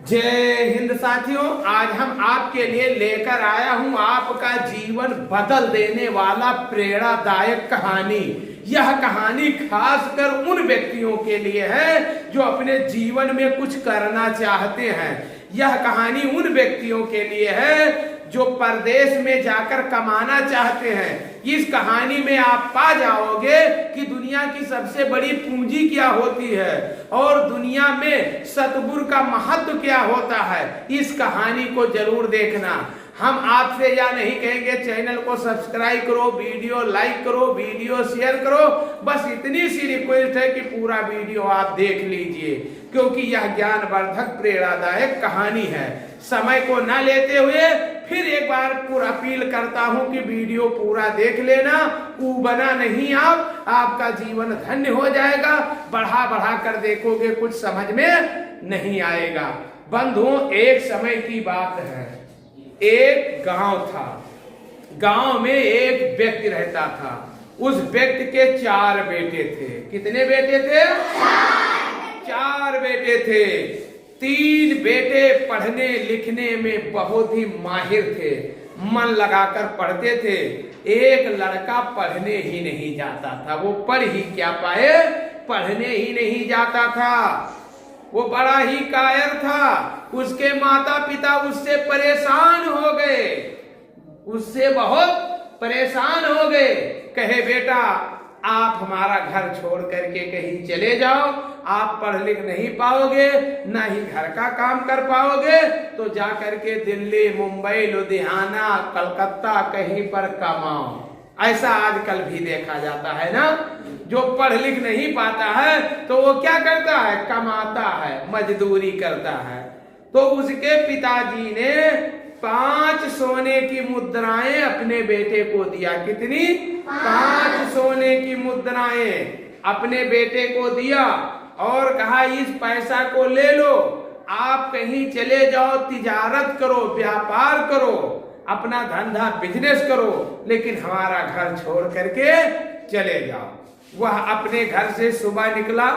जय हिंद साथियों, आज हम आपके लिए लेकर आया हूं आपका जीवन बदल देने वाला प्रेरणादायक कहानी। यह कहानी खासकर उन व्यक्तियों के लिए है जो अपने जीवन में कुछ करना चाहते हैं। यह कहानी उन व्यक्तियों के लिए है जो परदेश में जाकर कमाना चाहते हैं। इस कहानी में आप पा जाओगे कि दुनिया की सबसे बड़ी पूंजी क्या होती है और दुनिया में सतगुरु का महत्व क्या होता है। इस कहानी को जरूर देखना। हम आपसे यह नहीं कहेंगे चैनल को सब्सक्राइब करो, वीडियो लाइक करो, वीडियो शेयर करो। बस इतनी सी रिक्वेस्ट है कि पूरा वीडियो आप देख लीजिए, क्योंकि यह ज्ञानवर्धक प्रेरणादायक कहानी है। समय को न लेते हुए फिर एक बार पूरा अपील करता हूं कि वीडियो पूरा देख लेना। बना नहीं आपका जीवन धन्य हो जाएगा। बढ़ा बढ़ा कर देखोगे कुछ समझ में नहीं आएगा। बंधुओं, एक समय की बात है, एक गांव था। गांव में एक व्यक्ति रहता था। उस व्यक्ति के 4 बेटे थे। कितने बेटे थे? 4 बेटे थे। 3 बेटे पढ़ने लिखने में बहुत ही माहिर थे, मन लगाकर पढ़ते थे। एक लड़का पढ़ने ही नहीं जाता था। वो पढ़ ही क्या पाए, पढ़ने ही नहीं जाता था। वो बड़ा ही कायर था। उसके माता पिता उससे परेशान हो गए, उससे बहुत परेशान हो गए। कहे, बेटा आप हमारा घर छोड़ करके कहीं चले जाओ, आप पढ़ लिख नहीं पाओगे, ना ही घर का काम कर पाओगे, तो जा करके दिल्ली, मुंबई, लुधियाना, कलकत्ता कहीं पर कमाओ। ऐसा आजकल भी देखा जाता है ना। जो पढ़ लिख नहीं पाता है तो वो क्या करता है, कमाता है, मजदूरी करता है। तो उसके पिताजी ने 5 सोने की मुद्राएं अपने बेटे को दिया। कितनी? 5 सोने की मुद्राएं अपने बेटे को दिया और कहा, इस पैसा को ले लो, आप कहीं चले जाओ, तिजारत करो, व्यापार करो, अपना धंधा बिजनेस करो, लेकिन हमारा घर छोड़ करके चले जाओ। वह अपने घर से सुबह निकला,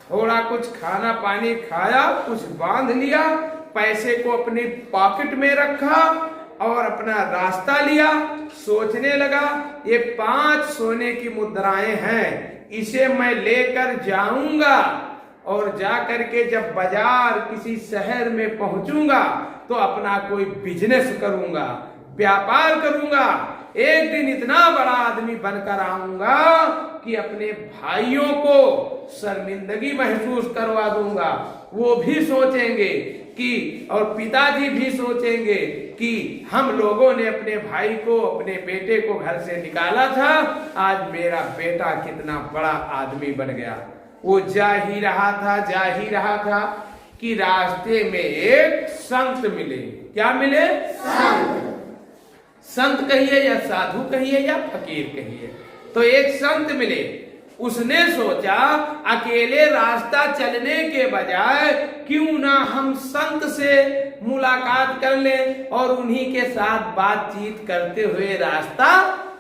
थोड़ा कुछ खाना पानी खाया, कुछ बांध लिया, पैसे को अपनी पॉकेट में रखा और अपना रास्ता लिया। सोचने लगा, ये 5 सोने की मुद्राएं हैं, इसे मैं लेकर जाऊंगा और जा करके जब बाजार किसी शहर में पहुंचूंगा तो अपना कोई बिजनेस करूंगा, व्यापार करूंगा। एक दिन इतना बड़ा आदमी बनकर आऊंगा कि अपने भाइयों को शर्मिंदगी महसूस करवा दूंगा। वो भी सोचेंगे कि, और पिताजी भी सोचेंगे कि हम लोगों ने अपने भाई को, अपने बेटे को घर से निकाला था, आज मेरा बेटा कितना बड़ा आदमी बन गया। वो जा ही रहा था कि रास्ते में एक संत मिले। क्या मिले? संत कहिए या साधु कहिए या फकीर कहिए। तो एक संत मिले। उसने सोचा, अकेले रास्ता चलने के बजाय क्यों ना हम संत से मुलाकात कर लें और उन्हीं के साथ बातचीत करते हुए रास्ता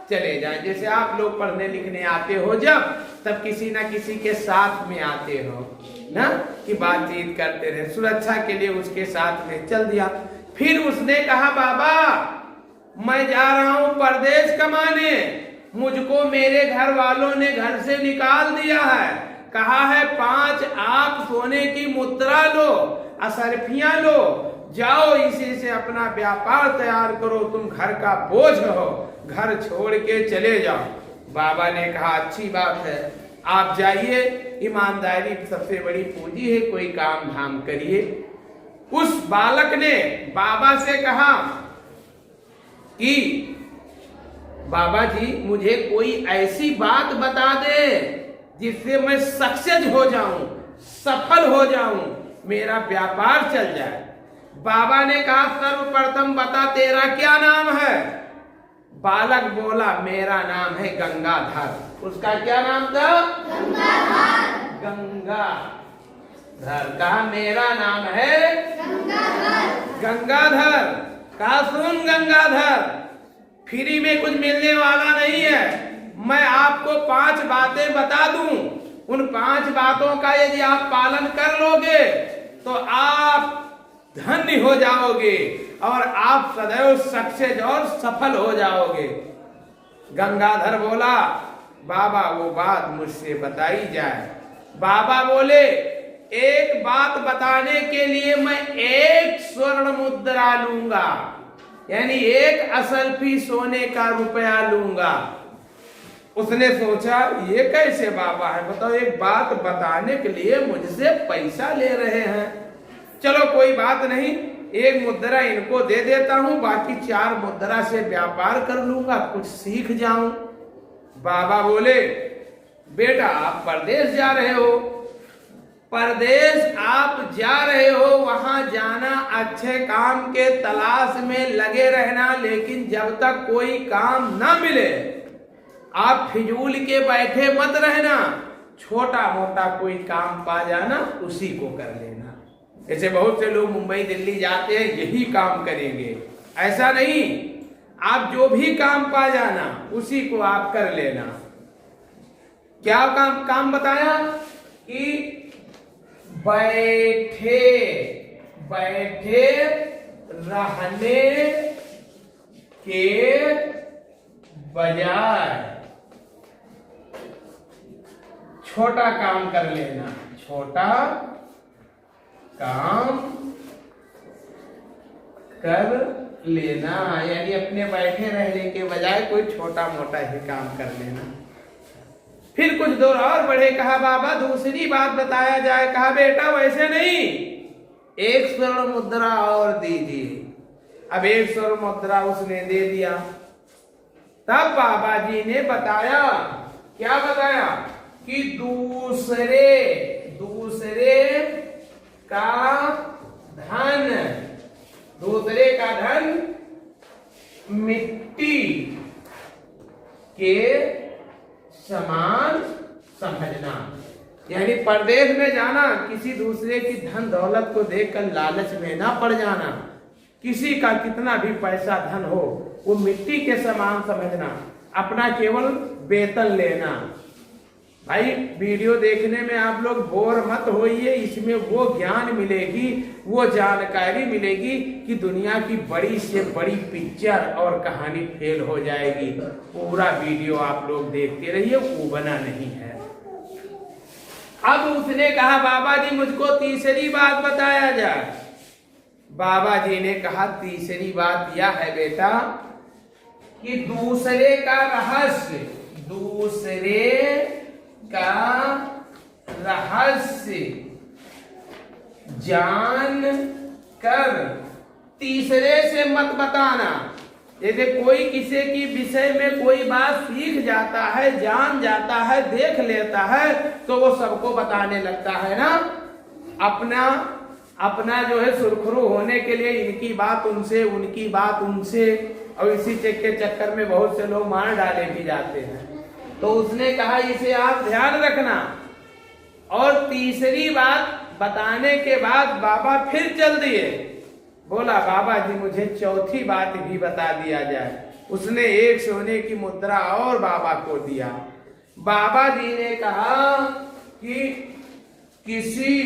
चले जाएं। जैसे आप लोग पढ़ने लिखने आते हो जब, तब किसी ना किसी के साथ में आते हो ना, कि बातचीत करते रहे। सुरक्षा के लिए उसके साथ में चल दिया। फिर उसने कहा, बाबा मैं जा रहा हूं परदेश कमाने, मुझको मेरे घर वालों ने घर से निकाल दिया है। कहा है 5 आप सोने की मुद्रा लो, असरफियां लो, जाओ इसी से अपना व्यापार तैयार करो, तुम घर का बोझ हो, घर छोड़ के चले जाओ। बाबा ने कहा, अच्छी बात है, आप जाइए, ईमानदारी सबसे बड़ी पूंजी है, कोई काम धाम करिए। उस बालक ने बाबा से कहा कि बाबा जी मुझे कोई ऐसी बात बता दे जिससे मैं सक्सेस हो जाऊं, सफल हो जाऊं, मेरा व्यापार चल जाए। बाबा ने कहा, सर्वप्रथम बता तेरा क्या नाम है? बालक बोला, मेरा नाम है गंगाधर। उसका क्या नाम था? गंगाधर। कहा, मेरा नाम है गंगाधर। कहा, सुन गंगाधर, फ्री में कुछ मिलने वाला नहीं है। मैं आपको 5 बातें बता दूं, उन 5 बातों का यदि आप पालन कर लोगे तो आप धन्य हो जाओगे और आप सदैव सक्सेस और सफल हो जाओगे। गंगाधर बोला, बाबा वो बात मुझसे बताई जाए। बाबा बोले, एक बात बताने के लिए मैं 1 स्वर्ण मुद्रा लूंगा, यानी 1 असल्फी सोने का रुपया लूंगा। उसने सोचा ये कैसे बाबा है, बताओ एक बात बताने के लिए मुझसे पैसा ले रहे हैं। चलो कोई बात नहीं, 1 मुद्रा इनको दे देता हूं, बाकी 4 मुद्रा से व्यापार कर लूंगा, कुछ सीख जाऊं। बाबा बोले, बेटा आप परदेश जा रहे हो, परदेश आप जा रहे हो, वहां जाना अच्छे काम के तलाश में लगे रहना, लेकिन जब तक कोई काम ना मिले आप फिजूल के बैठे मत रहना, छोटा मोटा कोई काम पा जाना उसी को कर लेना। ऐसे बहुत से लोग मुंबई दिल्ली जाते हैं, यही काम करेंगे, ऐसा नहीं, आप जो भी काम पा जाना उसी को आप कर लेना। क्या काम बताया कि बैठे बैठे रहने के बजाय छोटा काम कर लेना, छोटा काम कर लेना, यानी अपने बैठे रहने के बजाय कोई छोटा मोटा ही काम कर लेना। फिर कुछ दूर और बढ़े, कहा बाबा दूसरी बात बताया जाए। कहा बेटा वैसे नहीं, 1 स्वर्ण मुद्रा और दीजिए। अब 1 स्वर्ण मुद्रा उसने दे दिया। तब बाबा जी ने बताया, क्या बताया कि दूसरे का धन मिट्टी के समान समझना। यानी परदेश में जाना, किसी दूसरे की धन दौलत को देखकर लालच में ना पड़ जाना। किसी का कितना भी पैसा धन हो वो मिट्टी के समान समझना, अपना केवल वेतन लेना। भाई वीडियो देखने में आप लोग बोर मत होइए, इसमें वो ज्ञान मिलेगी, वो जानकारी मिलेगी कि दुनिया की बड़ी से बड़ी पिक्चर और कहानी फेल हो जाएगी। पूरा वीडियो आप लोग देखते रहिए, वो बना नहीं है। अब उसने कहा बाबा जी मुझको तीसरी बात बताया जाए। बाबा जी ने कहा तीसरी बात यह है बेटा कि दूसरे का रहस्य जान कर तीसरे से मत बताना। जैसे कोई किसी की विषय में कोई बात सीख जाता है, जान जाता है, देख लेता है, तो वो सबको बताने लगता है ना। अपना जो है सुरखरू होने के लिए इनकी बात उनसे, उनकी बात उनसे, और इसी के चक्कर में बहुत से लोग मार डाले भी जाते हैं। तो उसने कहा इसे आप ध्यान रखना। और तीसरी बात बताने के बाद बाबा फिर चल दिए। बोला बाबा जी मुझे चौथी बात भी बता दिया जाए। उसने 1 सोने की मुद्रा और बाबा को दिया। बाबा जी ने कहा कि किसी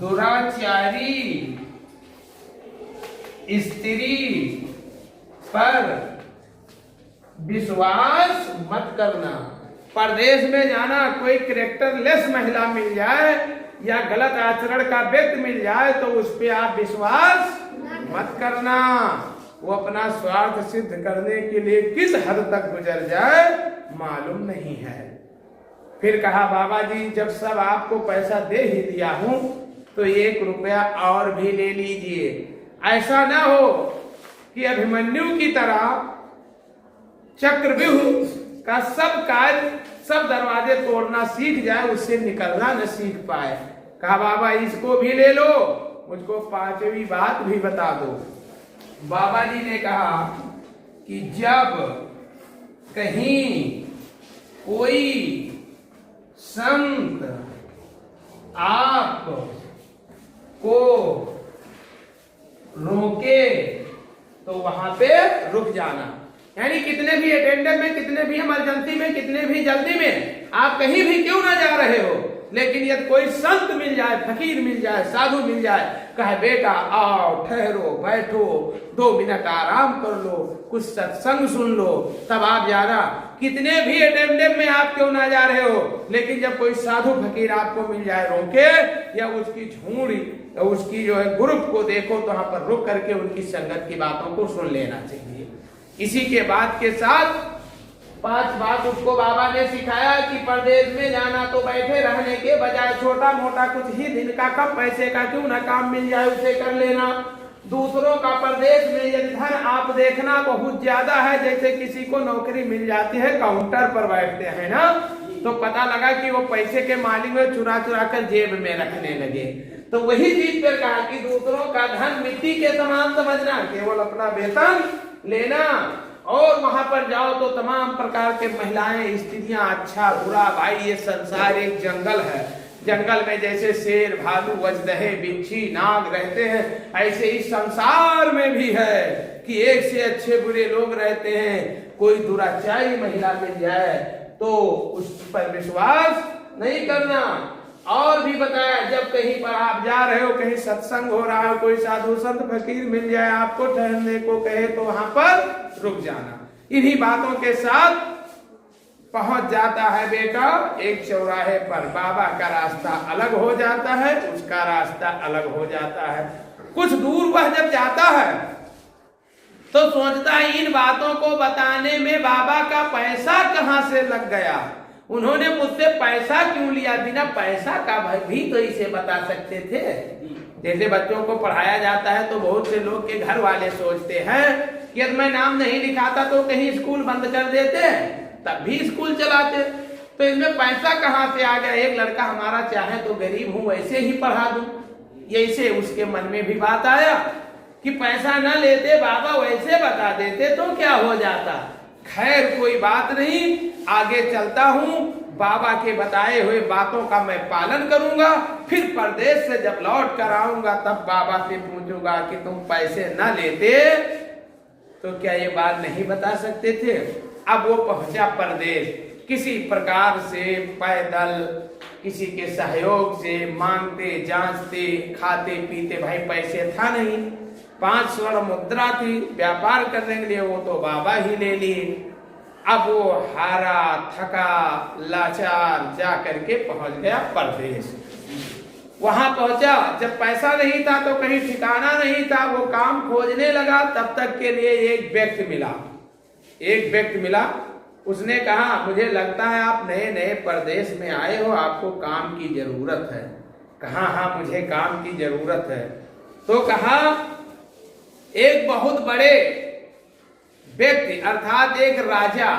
दुराचारी स्त्री पर विश्वास मत करना। परदेश में जाना, कोई कैरेक्टरलेस महिला मिल जाए या गलत आचरण का व्यक्ति मिल जाए तो उस पर आप विश्वास मत करना। वो अपना स्वार्थ सिद्ध करने के लिए किस हद तक गुजर जाए मालूम नहीं है। फिर कहा बाबा जी जब सब आपको पैसा दे ही दिया हूं तो 1 रुपया और भी ले लीजिए। ऐसा ना हो कि अभिमन्यु की तरह चक्रव्यूह का सब कार्य, सब दरवाजे तोड़ना सीख जाए, उससे निकलना न सीख पाए। कहा बाबा इसको भी ले लो, मुझको 5वीं बात भी बता दो। बाबा जी ने कहा कि जब कहीं कोई संत आप को रोके तो वहां पे रुक जाना। यानी कितने भी अटेंडर में, कितने भी इमरजेंसी में, कितने भी जल्दी में आप कहीं भी क्यों ना जा रहे हो, लेकिन यदि कोई संत मिल जाए, फकीर मिल जाए, साधु मिल जाए, कहे बेटा आओ ठहरो बैठो 2 मिनट आराम कर लो, कुछ सत्संग सुन लो, तब आप जाना। कितने भी अटेंडेंट में आप क्यों ना जा रहे हो, लेकिन जब कोई साधु फकीर आपको मिल जाए रोके, या उसकी झूड़ी उसकी जो है ग्रुप को देखो तो वहां पर रुक करके उनकी संगत की बातों को सुन लेना चाहिए। इसी के बाद के साथ 5 बात उसको बाबा ने सिखाया कि परदेश में जाना तो बैठे रहने के बजाय छोटा मोटा कुछ ही दिन का कम पैसे का क्यों ना काम मिल जाए उसे कर लेना। दूसरों का परदेश में यदि धन आप देखना बहुत ज्यादा है, जैसे किसी को नौकरी मिल जाती है काउंटर पर बैठते हैं ना, तो पता लगा कि वो पैसे के मालिक में चुरा चुरा कर जेब में रखने लगे। तो वही चीज पर कहा कि दूसरों का धन मिट्टी के समान समझना, केवल अपना वेतन लेना, और वहां पर जाओ तो तमाम प्रकार के महिलाएं स्त्रियां, अच्छा बुरा, भाई ये संसार एक जंगल है। जंगल में जैसे शेर, भालू, अजदहे, बिच्छी, नाग रहते हैं, ऐसे ही संसार में भी है कि एक से अच्छे बुरे लोग रहते हैं। कोई दुराचारी महिला मिल जाए तो उस पर विश्वास नहीं करना। और भी बताया, जब कहीं पर आप जा रहे हो, कहीं सत्संग हो रहा हो, कोई साधु संत फकीर मिल जाए आपको ठहरने को कहे तो वहां पर रुक जाना। इन्हीं बातों के साथ पहुंच जाता है बेटा एक चौराहे पर, बाबा का रास्ता अलग हो जाता है, उसका रास्ता अलग हो जाता है। कुछ दूर वह जब जाता है तो सोचता है इन बातों को बताने में बाबा का पैसा कहां से लग गया, उन्होंने मुझसे पैसा क्यों लिया, बिना पैसा का भी तो इसे बता सकते थे। जैसे बच्चों को पढ़ाया जाता है तो बहुत से लोग के घर वाले सोचते हैं कि यदि मैं नाम नहीं लिखाता तो कहीं स्कूल बंद कर देते, तब भी स्कूल चलाते, तो इसमें पैसा कहां से आ गया। एक लड़का हमारा चाहे तो गरीब हूं वैसे ही पढ़ा दूं, ऐसे उसके मन में भी बात आया कि पैसा न लेते बाबा वैसे बता देते तो क्या हो जाता। खैर कोई बात नहीं, आगे चलता हूं, बाबा के बताए हुए बातों का मैं पालन करूंगा, फिर परदेश से जब लौट कर आऊंगा तब बाबा से पूछूंगा कि तुम पैसे न लेते तो क्या ये बात नहीं बता सकते थे। अब वो पहुंचा परदेश, किसी प्रकार से पैदल, किसी के सहयोग से, मांगते जांचते, खाते पीते, भाई पैसे था नहीं, 5 स्वर्ण मुद्रा थी व्यापार करने के लिए, वो तो बाबा ही ले लिए। अब वो हारा थका लाचार जा करके पहुंच गया परदेश। वहां पहुंचा, जब पैसा नहीं था तो कहीं ठिकाना नहीं था, वो काम खोजने लगा। तब तक के लिए एक व्यक्ति मिला, उसने कहा मुझे लगता है आप नए नए परदेश में आए हो, आपको काम की जरूरत है। कहा हाँ मुझे काम की जरूरत है। तो कहा एक बहुत बड़े व्यक्ति अर्थात एक राजा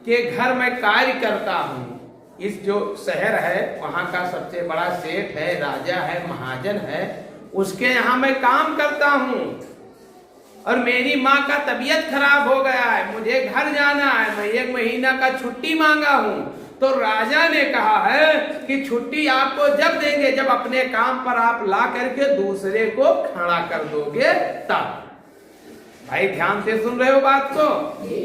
के घर में कार्य करता हूं। इस जो शहर है वहां का सबसे बड़ा सेठ है, राजा है, महाजन है, उसके यहाँ मैं काम करता हूं और मेरी माँ का तबीयत खराब हो गया है, मुझे घर जाना है, मैं 1 महीना का छुट्टी मांगा हूं। तो राजा ने कहा है कि छुट्टी आपको जब देंगे जब अपने काम पर आप ला करके दूसरे को खड़ा कर दोगे तब। भाई ध्यान से सुन रहे हो बात को,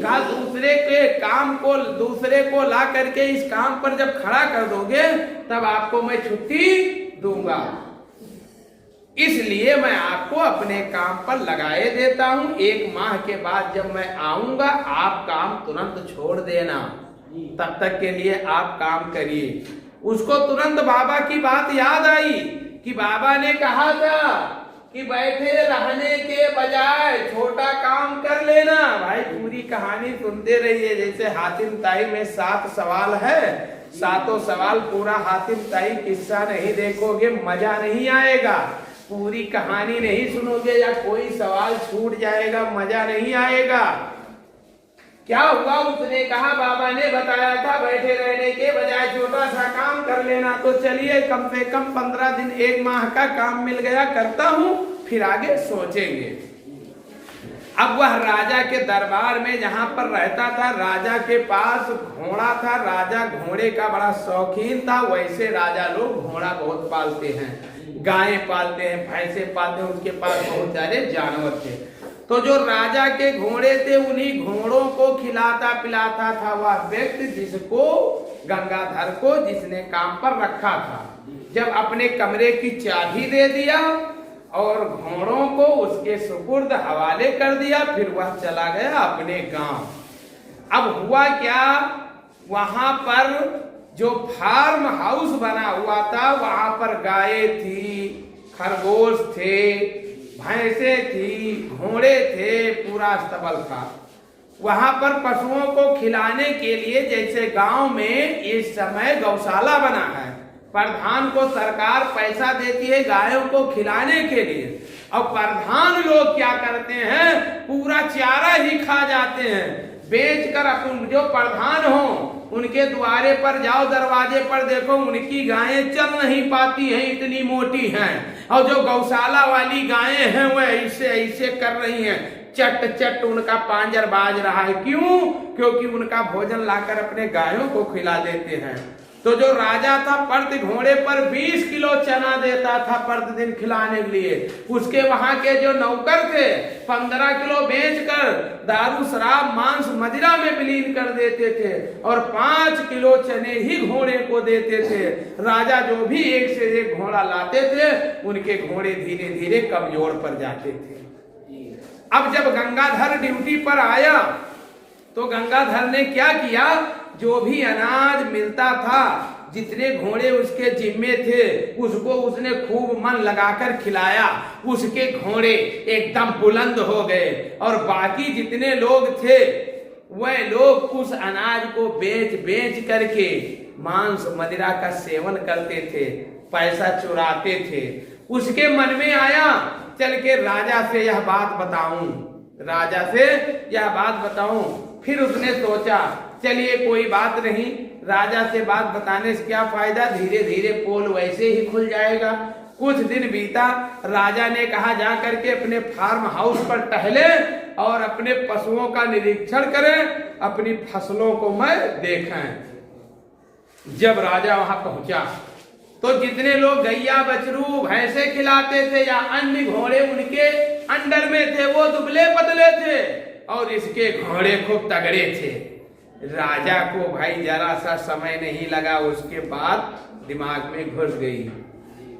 कहा दूसरे के काम को, दूसरे को ला करके इस काम पर जब खड़ा कर दोगे तब आपको मैं छुट्टी दूंगा। इसलिए मैं आपको अपने काम पर लगाए देता हूं, 1 माह के बाद जब मैं आऊंगा आप काम तुरंत छोड़ देना, तब तक के लिए आप काम करिए। उसको तुरंत बाबा की बात याद आई कि बाबा ने कहा था कि बैठे रहने के बजाय छोटा काम कर लेना। भाई पूरी कहानी सुनते रहिए, जैसे हातिम ताई में 7 सवाल है, 7 सवाल पूरा हातिम ताई किस्सा नहीं देखोगे मजा नहीं आएगा, पूरी कहानी नहीं सुनोगे या कोई सवाल छूट जाएगा मजा नहीं आएगा। क्या हुआ, उसने कहा बाबा ने बताया था बैठे रहने के बजाय छोटा सा काम कर लेना, तो चलिए कम से कम 15 दिन 1 माह का काम मिल गया, करता हूं फिर आगे सोचेंगे। अब वह राजा के दरबार में जहां पर रहता था, राजा के पास घोड़ा था, राजा घोड़े का बड़ा शौकीन था। वैसे राजा लोग घोड़ा बहुत पालते हैं, गायें पालते हैं, भैंसे पालते हैं, उनके पास बहुत सारे जानवर थे। तो जो राजा के घोड़े थे उन्हीं घोड़ों को खिलाता पिलाता था वह व्यक्ति जिसको गंगाधर को जिसने काम पर रखा था। जब अपने कमरे की चाबी दे दिया और घोड़ों को उसके सुपुर्द हवाले कर दिया, फिर वह चला गया अपने गांव। अब हुआ क्या, वहां पर जो फार्म हाउस बना हुआ था वहां पर गायें थी, खरगोश थे, भैंसे थी, घोड़े थे, पूरा स्तबल था। वहां पर पशुओं को खिलाने के लिए, जैसे गांव में इस समय गौशाला बना है, प्रधान को सरकार पैसा देती है गायों को खिलाने के लिए। अब प्रधान लोग क्या करते हैं, पूरा चारा ही खा जाते हैं, बेचकर अपन जो प्रधान हो उनके द्वारे पर जाओ, दरवाजे पर देखो, उनकी गायें चल नहीं पाती हैं, इतनी मोटी हैं। और जो गौशाला वाली गायें हैं वह ऐसे ऐसे कर रही हैं, चट चट उनका पांजर बाज रहा है। क्यों? क्योंकि उनका भोजन लाकर अपने गायों को खिला देते हैं। तो जो राजा था प्रति घोड़े पर 20 किलो चना देता था प्रतिदिन खिलाने के लिए। उसके वहां के जो नौकर थे 15 किलो बेचकर दारू शराब मांस मदिरा में विलीन कर देते थे और 5 किलो चने ही घोड़े को देते थे। राजा जो भी एक से एक घोड़ा लाते थे उनके घोड़े धीरे धीरे कमजोर पड़ जाते थे। अब जब गंगाधर ड्यूटी पर आया तो गंगाधर ने क्या किया, जो भी अनाज मिलता था, जितने घोड़े उसके जिम्मे थे उसको उसने खूब मन लगाकर खिलाया। उसके घोड़े एकदम बुलंद हो गए और बाकी जितने लोग थे वह लोग उस अनाज को बेच बेच करके मांस मदिरा का सेवन करते थे, पैसा चुराते थे। उसके मन में आया चल के राजा से यह बात बताऊं, राजा से यह बात बताऊं। फिर उसने सोचा चलिए कोई बात नहीं, राजा से बात बताने से क्या फायदा, धीरे धीरे पोल वैसे ही खुल जाएगा। कुछ दिन बीता, राजा ने कहा जा करके अपने फार्म हाउस पर टहले और अपने पशुओं का निरीक्षण करें, अपनी फसलों को मैं देखें। जब राजा वहां पहुंचा तो जितने लोग गैया बछरू भैंसे खिलाते थे या अन्य घोड़े उनके अंडर में थे वो दुबले पतले थे और इसके घोड़े खूब तगड़े थे। राजा को भाई जरा सा समय नहीं लगा, उसके बाद दिमाग में घुस गई।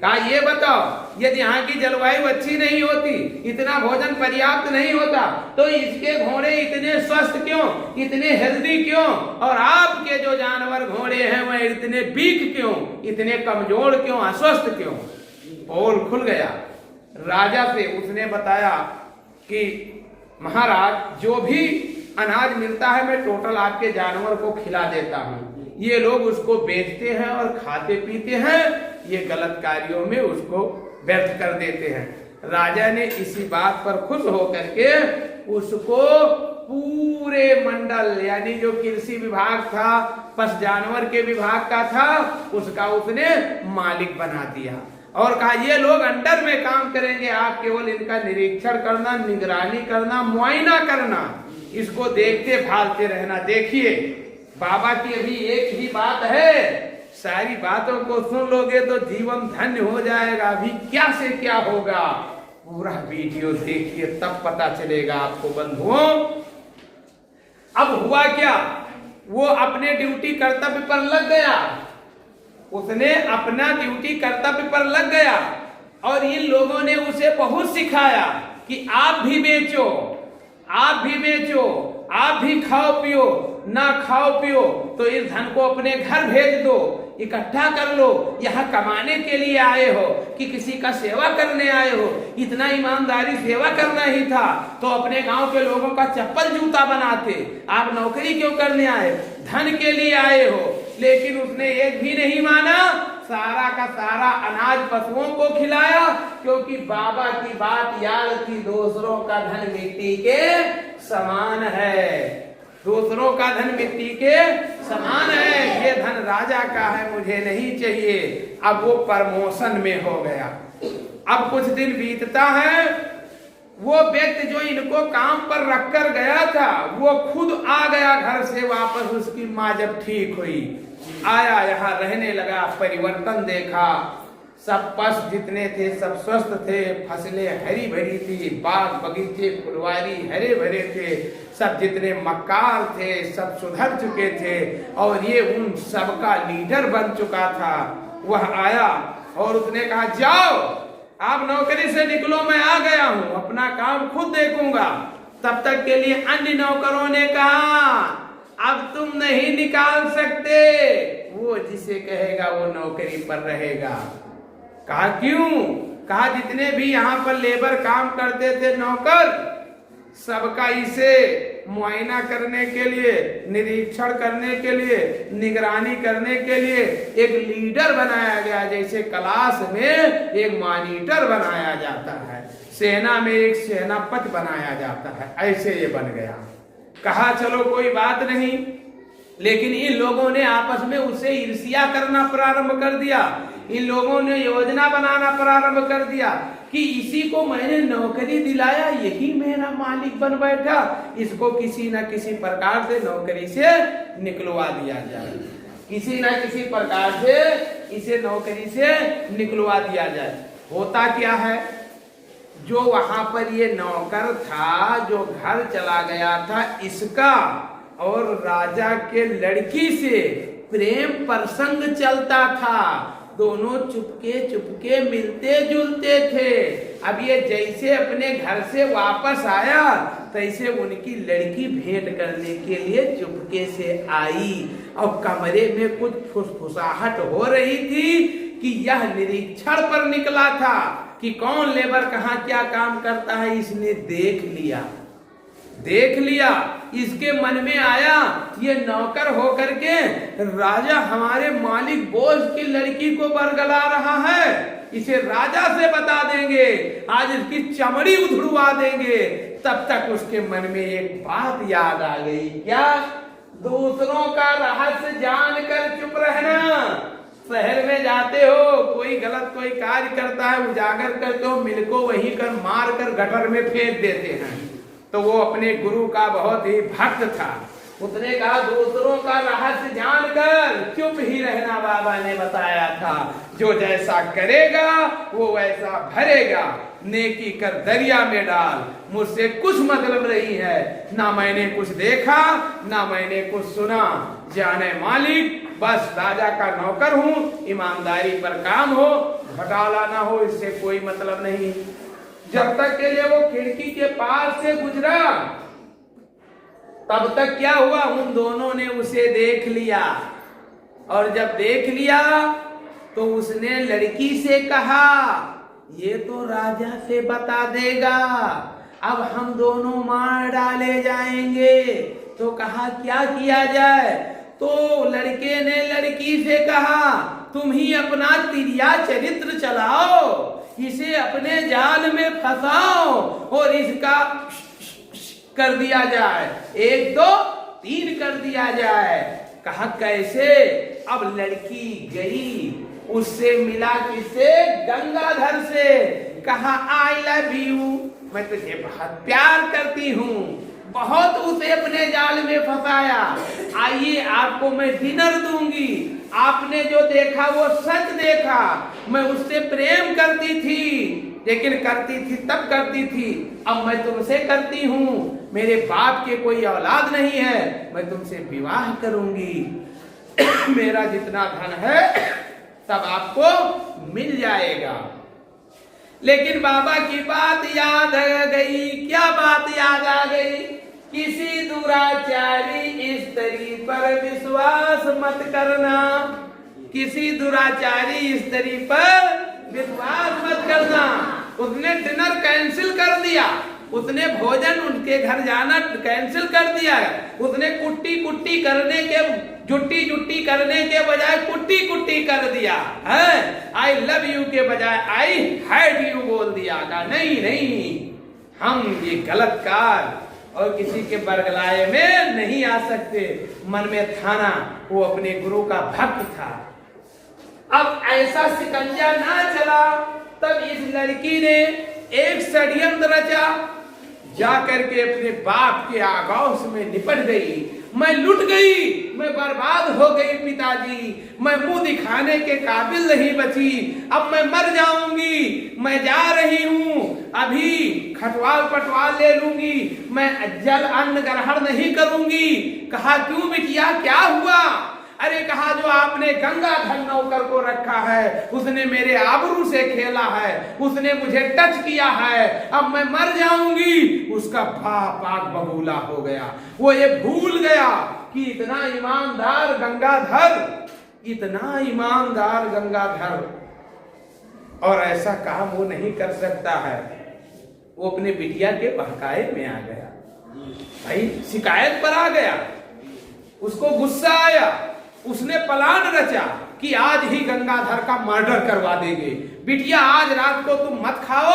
कहा ये बताओ, यदि यहाँ की जलवायु अच्छी नहीं होती, इतना भोजन पर्याप्त नहीं होता, तो इसके घोड़े इतने स्वस्थ क्यों, इतने हेल्दी क्यों, और आपके जो जानवर घोड़े हैं वह इतने वीक क्यों, इतने कमजोर क्यों, अस्वस्थ क्यों। पोल खुल गया। राजा से उसने बताया कि महाराज जो भी अनाज मिलता है मैं टोटल आपके जानवर को खिला देता हूँ, ये लोग उसको बेचते हैं और खाते पीते हैं, ये गलत कार्यों में उसको व्यर्थ कर देते हैं। राजा ने इसी बात पर खुश होकर के उसको पूरे मंडल यानी जो कृषि विभाग था, पशु जानवर के विभाग का था, उसका उसने मालिक बना दिया और कहा ये लोग अंडर में काम करेंगे, आप केवल इनका निरीक्षण करना, निगरानी करना, मुआयना करना, इसको देखते भालते रहना। देखिए बाबा की अभी एक ही बात है, सारी बातों को सुन लोगे तो जीवन धन्य हो जाएगा। अभी क्या से क्या होगा पूरा वीडियो देखिए तब पता चलेगा आपको बंधुओं। अब हुआ क्या, वो अपने ड्यूटी कर्तव्य पर लग गया, उसने अपना ड्यूटी कर्तव्य पर लग गया और इन लोगों ने उसे बहुत सिखाया कि आप भी बेचो, आप भी बेचो, आप भी खाओ पियो, ना खाओ पियो तो इस धन को अपने घर भेज दो, इकट्ठा कर लो। यहाँ कमाने के लिए आए हो कि किसी का सेवा करने आए हो, इतना ईमानदारी सेवा करना ही था तो अपने गांव के लोगों का चप्पल जूता बनाते। आप नौकरी क्यों करने आए, धन के लिए आए हो। लेकिन उसने एक भी नहीं माना, सारा का सारा अनाज पशुओं को खिलाया, क्योंकि बाबा की बात याद थी, दूसरों का धन मिट्टी के समान है, दूसरों का धन मिट्टी के समान है, ये धन राजा का है, मुझे नहीं चाहिए। अब वो प्रमोशन में हो गया। अब कुछ दिन बीतता है, वो व्यक्ति जो इनको काम पर रखकर गया था वो खुद आ गया घर से वापस। उसकी माँ जब ठीक हुई, आया यहाँ रहने लगा, परिवर्तन देखा, सब पशु जितने थे सब स्वस्थ थे, फसलें हरी भरी थी, बाग बगीचे फुलवारी हरे भरे थे, सब जितने मक्कार थे सब सुधर चुके थे और ये उन सबका लीडर बन चुका था। वह आया और उसने कहा जाओ आप नौकरी से निकलो, मैं आ गया हूं, अपना काम खुद देखूंगा। तब तक के लिए अन्य नौकरों ने कहा अब तुम नहीं निकाल सकते, वो जिसे कहेगा वो नौकरी पर रहेगा। कहा क्यों? कहा जितने भी यहाँ पर लेबर काम करते थे नौकर, सबका इसे मुआयना करने के लिए, निरीक्षण करने के लिए, निगरानी करने के लिए एक लीडर बनाया गया, जैसे क्लास में एक मॉनिटर बनाया जाता है, सेना में एक सेनापति बनाया जाता है, ऐसे ये बन गया। कहा चलो कोई बात नहीं, लेकिन इन लोगों ने आपस में उसे ईर्ष्या करना प्रारंभ कर दिया। इन लोगों ने योजना बनाना प्रारंभ कर दिया कि इसी को मैंने नौकरी दिलाया, यही मेरा मालिक बन बैठा, इसको किसी न किसी प्रकार से नौकरी से निकलवा दिया जाए, किसी न किसी प्रकार से इसे नौकरी से निकलवा दिया जाए। होता क्या है, जो वहां पर ये नौकर था, जो घर चला गया था, इसका और राजा के लड़की से प्रेम प्रसंग चलता था। दोनों चुपके चुपके मिलते जुलते थे। अब ये जैसे अपने घर से वापस आया, तैसे उनकी लड़की भेंट करने के लिए चुपके से आई और कमरे में कुछ फुसफुसाहट हो रही थी कि यह निरीक्षण पर निकला था कि कौन लेबर कहाँ क्या काम करता है। इसने देख लिया, इसके मन में आया ये नौकर होकर के राजा हमारे मालिक बोझ की लड़की को बरगला रहा है, इसे राजा से बता देंगे, आज इसकी चमड़ी उधड़वा देंगे। तब तक उसके मन में एक बात याद आ गई, क्या? दूसरों का रहस्य जानकर चुप रहना। शहर में जाते हो, कोई गलत कोई कार्य करता है, उजागर करते हो, मिल को वही कर मार कर गटर में फेंक देते हैं। तो वो अपने गुरु का बहुत ही भक्त था, उसने कहा दूसरों का रहस्य जानकर चुप ही रहना। बाबा ने बताया था जो जैसा करेगा वो वैसा भरेगा, नेकी कर दरिया में डाल। मुझसे कुछ मतलब नहीं है, ना मैंने कुछ देखा ना मैंने कुछ सुना, जाने मालिक बस राजा का नौकर हूँ, ईमानदारी पर काम हो, घोटाला ना हो, इससे कोई मतलब नहीं। जब तक के लिए वो खिड़की के पास से गुजरा, तब तक क्या हुआ, उन दोनों ने उसे देख लिया, और जब देख लिया तो उसने लड़की से कहा ये तो राजा से बता देगा, अब हम दोनों मार डाले जाएंगे। तो कहा क्या किया जाए? तो लड़के ने लड़की से कहा तुम ही अपना तिरिया चरित्र चलाओ, इसे अपने जाल में फंसाओ और इसका कर दिया जाए, 1 2 3 कर दिया जाए। कहा कैसे? अब लड़की गई, उससे मिला किसे? गंगाधर से। कहा आई लव यू, मैं तुझे बहुत प्यार करती हूँ, बहुत उसे अपने जाल में फंसाया, आइए आपको मैं डिनर दूंगी, आपने जो देखा वो सच देखा, मैं उससे प्रेम करती थी, लेकिन करती थी तब करती थी, अब मैं तुमसे करती हूँ, मेरे बाप के कोई औलाद नहीं है, मैं तुमसे विवाह करूंगी, मेरा जितना धन है सब आपको मिल जाएगा। लेकिन बाबा की बात याद आ गई। क्या बात याद आ गई? किसी दुराचारी स्त्री पर विश्वास मत करना, किसी दुराचारी स्त्री पर विश्वास मत करना। उसने डिनर कैंसिल कर दिया, उसने भोजन उनके घर जाना कैंसिल कर दिया, उसने कुट्टी कुट्टी करने के जुट्टी जुट्टी करने के बजाय कुट्टी कुट्टी कर दिया है। आई लव यू के बजाय आई हेट यू बोल दिया। का नहीं नहीं, हम ये गलत कार और किसी के बरगलाए में नहीं आ सकते। मन में था ना, वो अपने गुरु का भक्त था। अब ऐसा शिकंजा ना चला, तब इस लड़की ने एक षड्यंत्र रचा, जाकर के अपने बाप के आगोश में निपट गई। मैं लुट गई, मैं बर्बाद हो गई पिताजी, मैं मुंह दिखाने के काबिल नहीं बची, अब मैं मर जाऊंगी, मैं जा रही हूं, अभी खटवाल पटवाल ले लूंगी, मैं जल अन्न ग्रहण नहीं करूंगी। कहा क्यों बिटिया, क्या हुआ? अरे कहा जो आपने गंगाधर नौकर को रखा है उसने मेरे आबरू से खेला है, उसने मुझे टच किया है, अब मैं मर जाऊंगी। उसका पाक बबूला हो गया। वो ये भूल गया कि इतना ईमानदार गंगाधर, इतना ईमानदार गंगाधर और ऐसा काम वो नहीं कर सकता है। वो अपने बिटिया के बहकाए में आ गया, भाई शिकायत पर आ गया, उसको गुस्सा आया, उसने प्लान रचा कि आज ही गंगाधर का मर्डर करवा देंगे। बिटिया आज रात को तुम मत खाओ।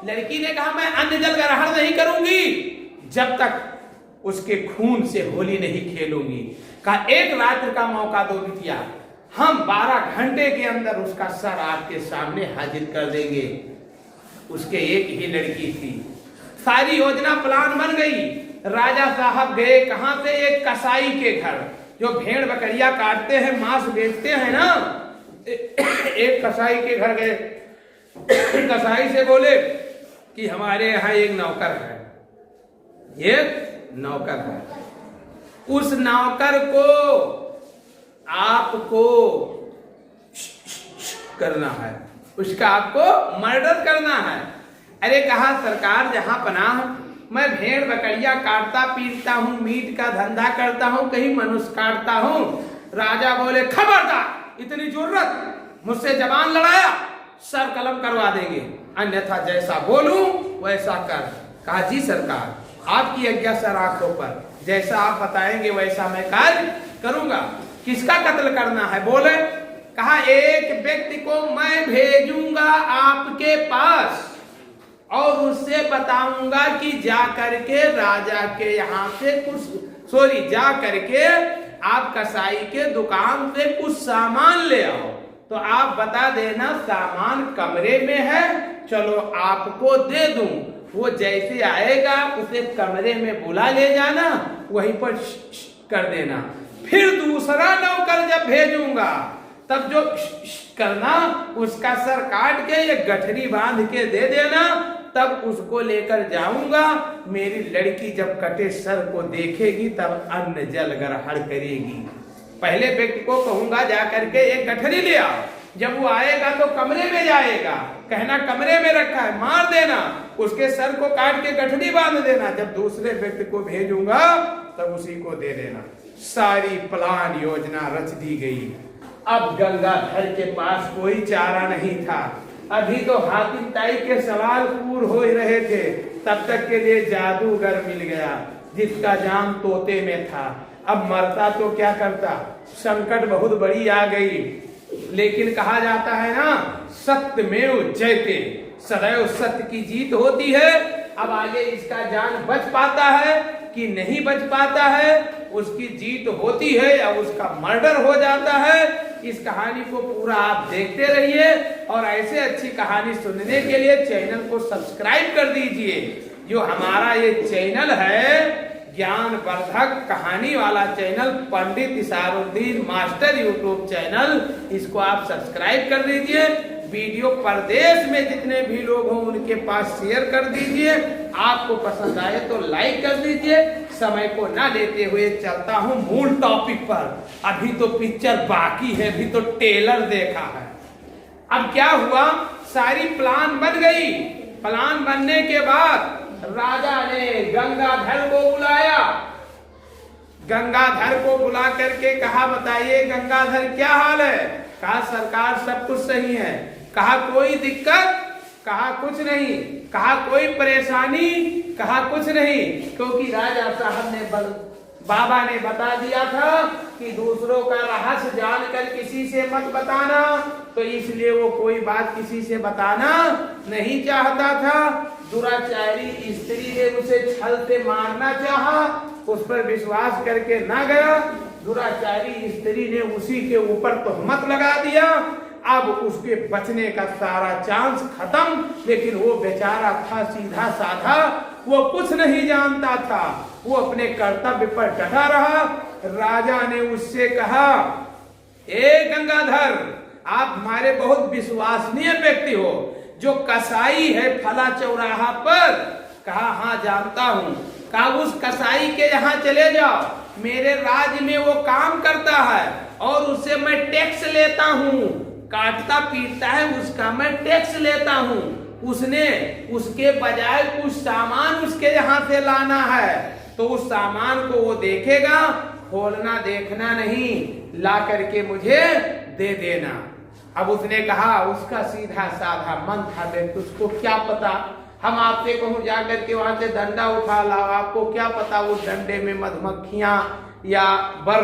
लड़की ने कहा मैं अन्न जल ग्रहण नहीं करूंगी जब तक उसके खून से होली नहीं खेलूंगी। कहा एक रात्र का मौका दो बिटिया, हम 12 घंटे के अंदर उसका सर आपके सामने हाजिर कर देंगे। उसके एक ही लड़की थी। सारी योजना प्लान बन गई। राजा साहब गए कहां से, एक कसाई के घर, जो भेड़ बकरियां काटते हैं, मांस बेचते हैं ना, एक कसाई के घर गए। कसाई से बोले कि हमारे यहाँ एक नौकर है, एक नौकर है, उस नौकर को आपको करना है, उसका आपको मर्डर करना है। अरे कहा सरकार जहां पनाह, मैं भेड़ बकरियां काटता पीटता हूँ, मीट का धंधा करता हूँ, कहीं मनुष्य काटता हूँ। राजा बोले खबरदार, इतनी जरूरत, मुझसे जबान लड़ाया, सर कलम करवा देंगे, अन्यथा जैसा बोलूं वैसा कर। कहा जी सरकार, आपकी आज्ञा सर आंखों पर, जैसा आप बताएंगे वैसा मैं कार्य करूंगा। किसका कत्ल करना है बोले? कहा एक व्यक्ति को मैं भेजूंगा आपके पास और उससे बताऊंगा कि जा करके राजा के यहाँ से जा करके आप कसाई के दुकान से कुछ सामान ले आओ। तो आप बता देना सामान कमरे में है, चलो आपको दे दूं। वो जैसे आएगा उसे कमरे में बुला ले जाना, वहीं पर कर देना। फिर दूसरा नौकर जब भेजूंगा तब जो करना, उसका सर काट के ये गठरी बांध के दे देना, तब उसको लेकर जाऊंगा। मेरी लड़की जब कटे सर को देखेगी तब अन्न जल ग्रहण करेगी। पहले व्यक्ति को कहूंगा जा करके एक गठरी ले आओ, जब वो आएगा तो कमरे में जाएगा, कहना कमरे में रखा है, मार देना, उसके सर को काट के गठरी बांध देना। जब दूसरे व्यक्ति को भेजूंगा तब उसी को दे देना। सारी प्लान योजना रच दी गई। अब गंगाधर के पास कोई चारा नहीं था। अभी तो हातिम ताई के सवाल पूरे हो ही रहे थे, तब तक के लिए जादूगर मिल गया जिसका जान तोते में था। अब मरता तो क्या करता, संकट बहुत बड़ी आ गई। लेकिन कहा जाता है ना, सत्यमेव जयते, सदैव सत्य की जीत होती है। अब आगे इसका जान बच पाता है कि नहीं बच पाता है, उसकी जीत होती है या उसका मर्डर हो जाता है। इस कहानी को पूरा आप देखते रहिए और ऐसे अच्छी कहानी सुनने के लिए चैनल को सब्सक्राइब कर दीजिए। जो हमारा ये चैनल है ज्ञानवर्धक कहानी वाला चैनल, पंडित इशारुद्दीन मास्टर यूट्यूब चैनल, इसको आप सब्सक्राइब कर दीजिए। वीडियो प्रदेश में जितने भी लोग हों उनके पास शेयर कर दीजिए। आपको पसंद आए तो लाइक कर दीजिए। समय को ना लेते हुए चलता हूं मूल टॉपिक पर। अभी तो पिक्चर बाकी है, अभी तो ट्रेलर देखा है। अब क्या हुआ, सारी प्लान बन गई। प्लान बनने के बाद राजा ने गंगाधर को बुलाया। गंगाधर को बुला करके कहा बताइए गंगाधर क्या हाल है? कहा सरकार सब कुछ सही है। कहा कोई दिक्कत? कहा कुछ नहीं। कहा कोई परेशानी? कहा कुछ नहीं, क्योंकि राजा साहब ने बाबा ने बता दिया था कि दूसरों का रहस्य जानकर किसी से मत बताना, तो इसलिए वो कोई बात किसी से बताना नहीं चाहता था। दुराचारी स्त्री ने उसे छल से मारना चाहा, उस पर विश्वास करके ना गया। दुराचारी स्त्री ने उसी के ऊपर तोहमत लगा दिया। अब उसके बचने का सारा चांस खत्म। लेकिन वो बेचारा था सीधा साधा, वो कुछ नहीं जानता था, वो अपने कर्तव्य पर डटा रहा। राजा ने उससे कहा, ए गंगाधर, आप हमारे बहुत विश्वसनीय व्यक्ति हो, जो कसाई है फला चौराहा पर। कहा, हाँ जानता हूं। कहा, उस कसाई के यहाँ चले जाओ, मेरे राज्य में वो काम करता है और उससे मैं टैक्स लेता हूँ, काटता पीटता है उसका मैं टैक्स लेता हूँ। उसने उसके बजाय कुछ सामान उसके यहाँ से लाना है, तो उस सामान को वो देखेगा, खोलना देखना नहीं, ला करके मुझे दे देना। अब उसने कहा, उसका सीधा साधा मन था व्यक्ति, उसको क्या पता, हम आपसे कहूं जाकर के वहां से डंडा उठा लाओ, आपको क्या पता वो डंडे में मधुमक्खियां या बर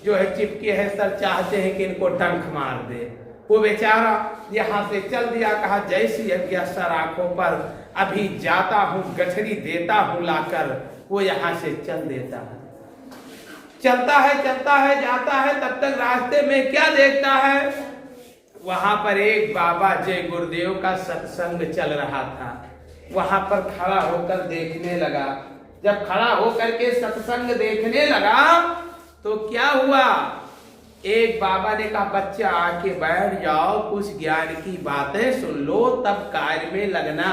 जो है चिपके है, सर चाहते हैं कि इनको डंक मार दे। वो बेचारा यहाँ से चल दिया। कहा, जैसी आज्ञा सर आंखों पर, अभी जाता हूँ, गठरी देता हूँ लाकर। वो यहाँ से चल देता है, चलता है जाता है। तब तक रास्ते में क्या देखता है, वहां पर एक बाबा जय गुरुदेव का सत्संग चल रहा था। वहां पर खड़ा होकर देखने लगा। जब खड़ा होकर के सत्संग देखने लगा तो क्या हुआ, एक बाबा ने कहा, बच्चा आके बैठ जाओ, कुछ ज्ञान की बातें सुन लो, तब कार्य में लगना।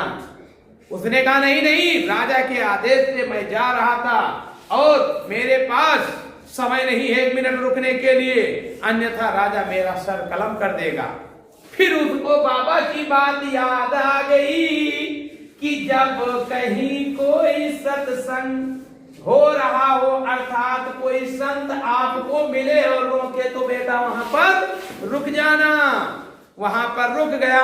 उसने कहा, नहीं, राजा के आदेश से मैं जा रहा था और मेरे पास समय नहीं है 1 मिनट रुकने के लिए, अन्यथा राजा मेरा सर कलम कर देगा। फिर उसको बाबा की बात याद आ गई कि जब कहीं कोई सत्संग हो रहा हो, अर्थात कोई संत आपको मिले और रोके, तो बेटा वहां पर रुक जाना। वहां पर रुक गया।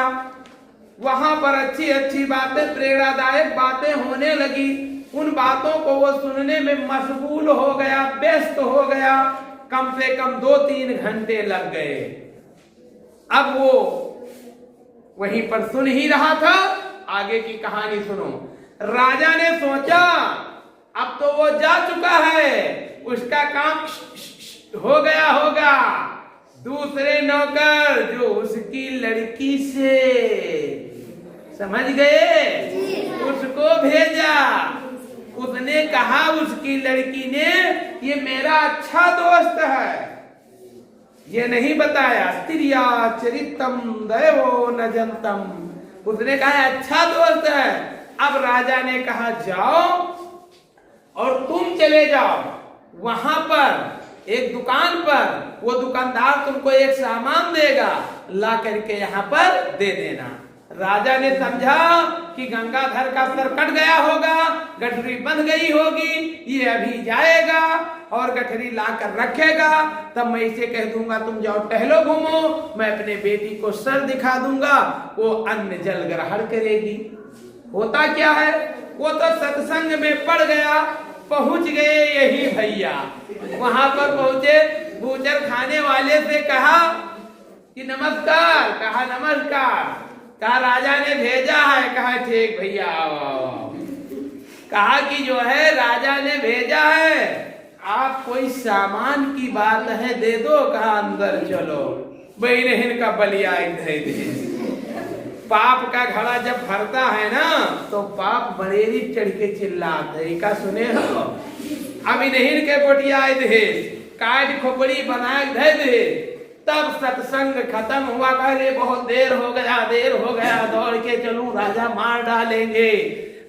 वहां पर अच्छी अच्छी बातें, प्रेरणादायक बातें होने लगी। उन बातों को वो सुनने में मशगूल हो गया, व्यस्त हो गया। कम से कम 2-3 घंटे लग गए। अब वो वहीं पर सुन ही रहा था। आगे की कहानी सुनो। राजा ने सोचा, अब तो वो जा चुका है, उसका काम हो गया होगा। दूसरे नौकर जो उसकी लड़की से, समझ गए, उसको भेजा। उसने कहा, उसकी लड़की ने, ये मेरा अच्छा दोस्त है। ये नहीं बताया, स्त्रिया चरितम दैवो न जनतम। उसने कहा, अच्छा दोस्त है। अब राजा ने कहा, जाओ और तुम चले जाओ वहां पर एक दुकान पर, वो दुकानदार तुमको एक सामान देगा, ला करके यहाँ पर दे देना। राजा ने समझा कि गंगाधर का सर कट गया होगा, गठरी बंध गई होगी, ये अभी जाएगा और गठरी लाकर रखेगा, तब मैं इसे कह दूंगा तुम जाओ टहलो घूमो, मैं अपने बेटी को सर दिखा दूंगा, वो अन्न जल ग्रहण करेगी। होता क्या है, वो तो सत्संग में पड़ गया। पहुंच गए यही भैया, वहां पर पहुंचे, बूचर खाने वाले से कहा कि नमस्कार। कहा, नमस्कार। कहा, राजा ने भेजा है। कहा, ठीक भैया आओ। कहा कि जो है राजा ने भेजा है, आप कोई सामान की बात है दे दो। कहा, अंदर चलो। बहन का बलिया इधर पाप का घड़ा जब भरता है ना, तो पाप बरेली चढ़ के चिल्लाते हैं। का सुने हो, अभी नहीं के बोटिया दे, काट खोपड़ी बना दे। तब सत्संग खत्म हुआ। कहे, बहुत देर हो गया, दौड़ के चलूं, राजा मार डालेंगे।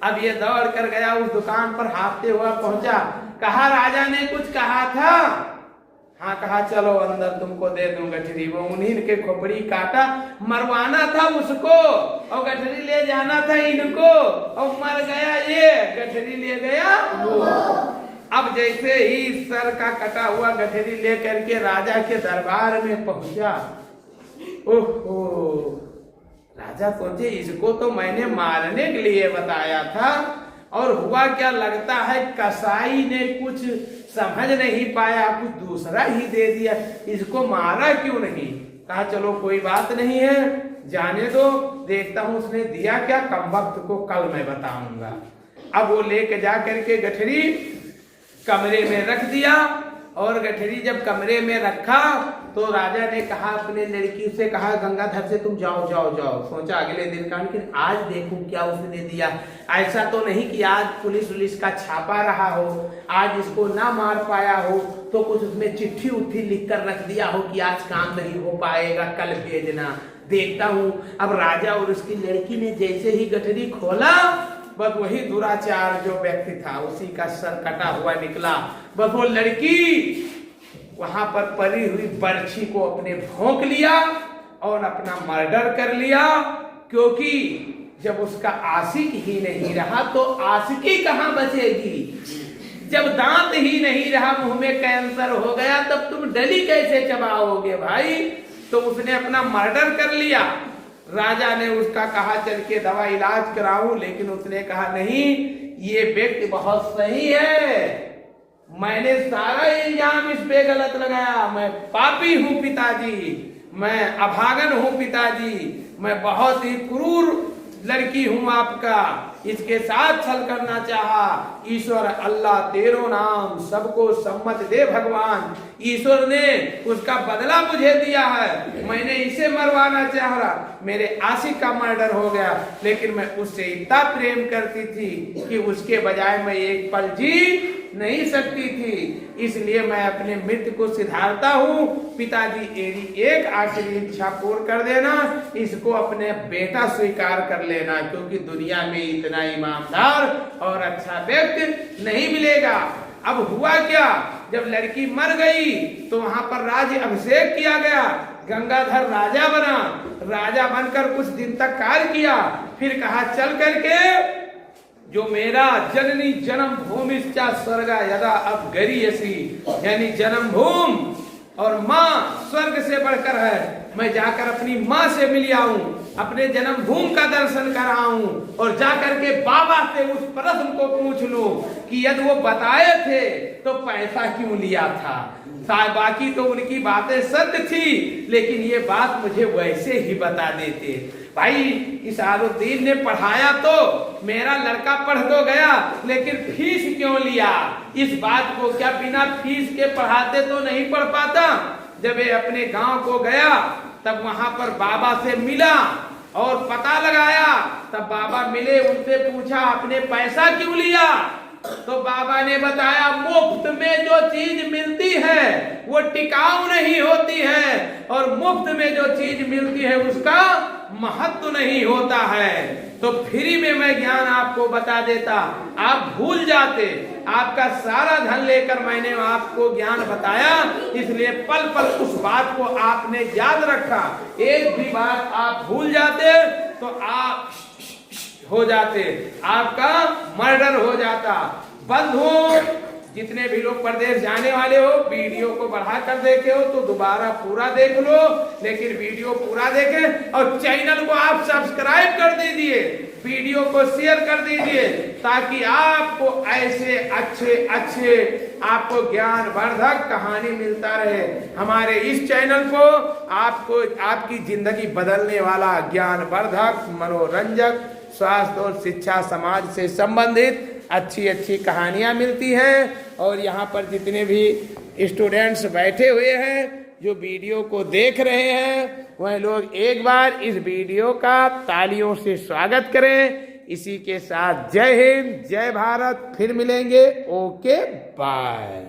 अब ये दौड़ कर गया, उस दुकान पर हाँफते हुआ पहुंचा। कहा, राजा ने कुछ कहा था। हाँ, कहा, चलो अंदर तुमको दे दूं गठरी। वो उन्हीं के खोपड़ी काटा, मरवाना था उसको और गठरी ले जाना था इनको, और मर गया ये, गठरी ले गया वो। अब जैसे ही सर का कटा हुआ गठरी ले करके राजा के दरबार में पहुंचा, ओहो, राजा सोचे इसको तो मैंने मारने के लिए बताया था, और हुआ क्या, लगता है कसाई ने कुछ समझ नहीं पाया, कुछ दूसरा ही दे दिया, इसको मारा क्यों नहीं। कहा, चलो कोई बात नहीं है, जाने दो, देखता हूं उसने दिया क्या, कम वक्त को कल मैं बताऊंगा। अब वो लेके जा करके गठरी कमरे में रख दिया, और गठरी जब कमरे में रखा तो राजा ने कहा, अपने लड़की से कहा, गंगाधर से तुम जाओ जाओ जाओ। सोचा अगले दिन का, लेकिन आज देखूं क्या उसने दिया। ऐसा तो नहीं कि आज पुलिस का छापा रहा हो, आज इसको ना मार पाया हो, तो कुछ उसमें चिट्ठी उट्ठी लिख कर रख दिया हो कि आज काम नहीं हो पाएगा, कल भेजना। देखता हूं। अब राजा और उसकी लड़की ने जैसे ही गठरी खोला, बस वही दुराचार जो व्यक्ति था उसी का सर कटा हुआ निकला। बस वो लड़की वहां पर पड़ी हुई बर्छी को अपने भोंक लिया और अपना मर्डर कर लिया। क्योंकि जब उसका आशिक ही नहीं रहा तो आशिकी कहां बचेगी। जब दांत ही नहीं रहा, मुंह में कैंसर हो गया, तब तुम डली कैसे चबाओगे भाई। तो उसने अपना मर्डर कर लिया। राजा ने उसका कहा चल के दवा इलाज कराऊं, लेकिन उसने कहा नहीं, ये व्यक्ति बहुत सही है, मैंने सारा इल्जाम इस पे गलत लगाया, मैं पापी हूं पिताजी, मैं अभागन हूं पिताजी, मैं बहुत ही क्रूर लड़की हूं आपका, इसके साथ छल करना चाहा। ईश्वर अल्लाह तेरो नाम सबको सम्मत दे भगवान, ईश्वर ने उसका बदला मुझे दिया है, मैंने इसे मरवाना चाह रहा, मेरे आशिक का मर्डर हो गया, लेकिन मैं उससे इतना प्रेम करती थी कि उसके बजाय मैं एक पल जी नहीं सकती थी, इसलिए मैं अपने मृत्यु को सिधारता हूँ। पिताजी मेरी एक आखिरी इच्छा पूर्ण कर देना, इसको अपने बेटा स्वीकार कर लेना, क्योंकि दुनिया में इतना ईमानदार और अच्छा व्यक्ति नहीं मिलेगा। अब हुआ क्या, जब लड़की मर गई तो वहां पर राज्य अभिषेक किया गया, गंगाधर राजा बना। राजा बनकर कुछ दिन तक कार्य किया, फिर कहा चल करके जो मेरा जननी जन्म भूमि स्वर्गा यदा अब गरीयसी, यानी जन्म भूमि और माँ स्वर्ग से बढ़कर है, मैं जाकर अपनी माँ से मिल आऊं, अपने जन्म भूमि का दर्शन कराऊं और जाकर के बाबा से उस प्रश्न को पूछ लूं कि यदि वो बताए थे तो पैसा क्यों लिया था। बाकी तो उनकी बातें सत्य थी, लेकिन ये बात मुझे वैसे ही बता देते। भाई इसारुद्दीन ने पढ़ाया तो मेरा लड़का पढ़ तो गया, लेकिन फीस क्यों लिया, इस बात को क्या बिना फीस के पढ़ाते तो नहीं पढ़ पाता। जब ये अपने गांव को गया तब वहां पर बाबा से मिला और पता लगाया, तब बाबा मिले, उनसे पूछा आपने पैसा क्यों लिया, तो बाबा ने बताया मुफ्त में जो चीज मिलती है वो टिकाऊ नहीं होती है, और मुफ्त में जो चीज मिलती है उसका महत्व नहीं होता है। तो फ्री में मैं ज्ञान आपको बता देता, आप भूल जाते, आपका सारा धन लेकर मैंने आपको ज्ञान बताया, इसलिए पल पल उस बात को आपने याद रखा। एक भी बात आप भूल जाते तो आप हो जाते, आपका मर्डर हो जाता। बंधुओं, जितने भी लोग प्रदेश जाने वाले हो, वीडियो को बढ़ा कर देखे हो तो दोबारा पूरा देख लो, लेकिन वीडियो पूरा देखें और चैनल को आप सब्सक्राइब कर दीजिए, वीडियो को शेयर कर दीजिए, ताकि आपको ऐसे अच्छे आपको ज्ञानवर्धक कहानी मिलता रहे। हमारे इस चैनल को आपको आपकी जिंदगी बदलने वाला ज्ञानवर्धक, मनोरंजक, स्वास्थ्य और शिक्षा, समाज से संबंधित अच्छी कहानियां मिलती हैं। और यहाँ पर जितने भी स्टूडेंट्स बैठे हुए हैं जो वीडियो को देख रहे हैं, वह लोग एक बार इस वीडियो का तालियों से स्वागत करें। इसी के साथ जय हिंद, जय भारत, फिर मिलेंगे। Okay, bye.